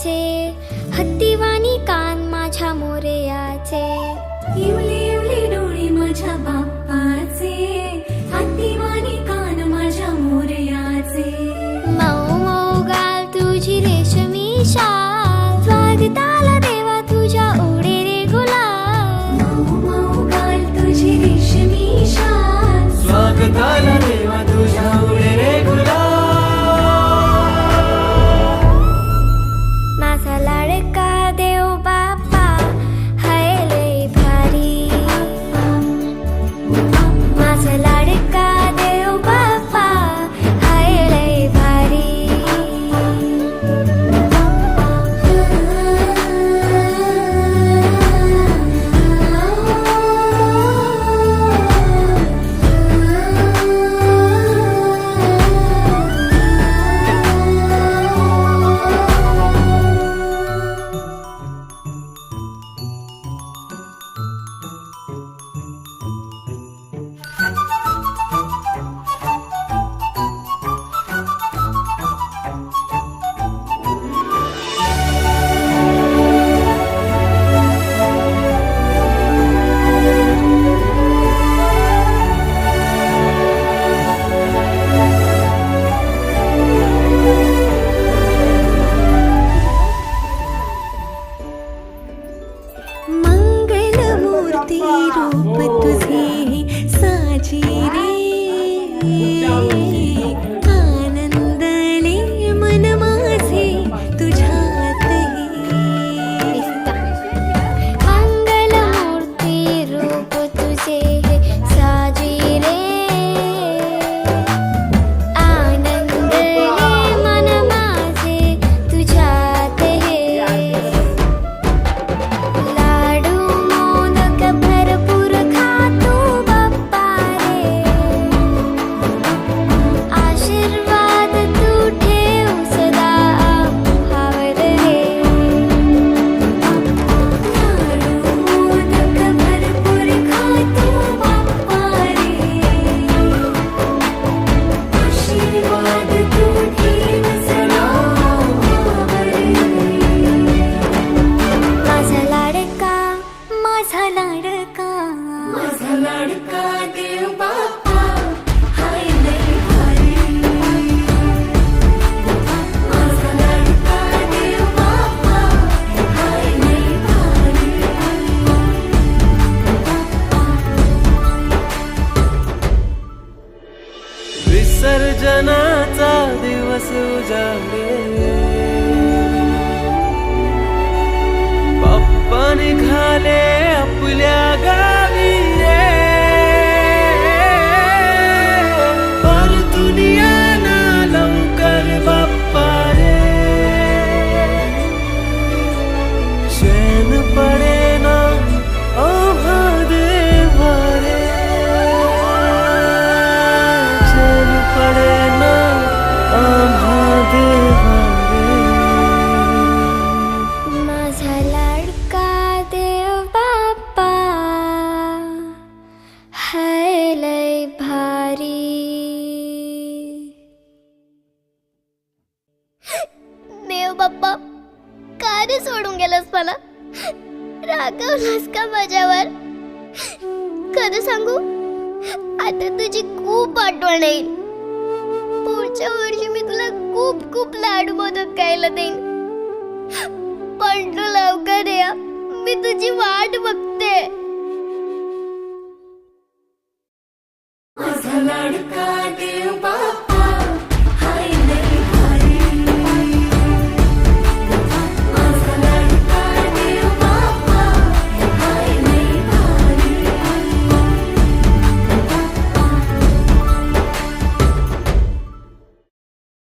हत्तीवाणी कान माझ्या मोरयाचे, इवले इवले डोळे माझ्या बाप्पाचे, हत्तीवाणी कान माझ्या मोरयाचे. मऊ मऊ गाल तुझी रेशमी शाल, स्वागताला देवा तुझ्या उडे रे गुलाल. मऊ मऊ गाल तुझी रेशमी शाल, स्वागताला देवा तुझ्या उडे रे गुलाल. माझा लाडका देव बाप्पा हाय लय भारी. माझा लाडका देव बाप्पा हाय लय भारी. मंगलमूर्ती रूप तुझे साजी रे, आनंदले मन माझे तुझ्यातही. मंगलमूर्ती रूप तुझे साजी रे, आनंदले मन माझे तुझ्यात हे. लाडू मोदक भरपूर खातो बाप्पा रे, आशीर्वाद तू ठेव सदा आम्हावर रे. लाडू मोदक भरपूर खातो बाप्पा रे, आशीर्वाद तू ठेव सदा आम्हावर रे. माझा लाडका, माझा लाडका, माझा लाडका देव बाप्पा हाय लय भारी. माझा लाडका देव बाप्पा हाय लय भारी. विसर्जनाचा दिवस उजाडे, बाप्पा निघाले आपल्या गावी रे. परतून या ना लवकर बाप्पा रे, चैन पडेना आम्हा देवा रे, चैन पडेना आम्हा देवा रे. माझा लाडका देव बाप्पा हाय लय भारी. देव बाप्पा का रे सोडून गेलास मला, रागवलास का माझ्यावर. खरं सांगू आता तुझी खूप आठवण येईल. पुढच्या वर्षी मी तुला खूप खूप लाडू मोदक खायला देईन. पण तू लवकर या, मी तुझी वाट बघते.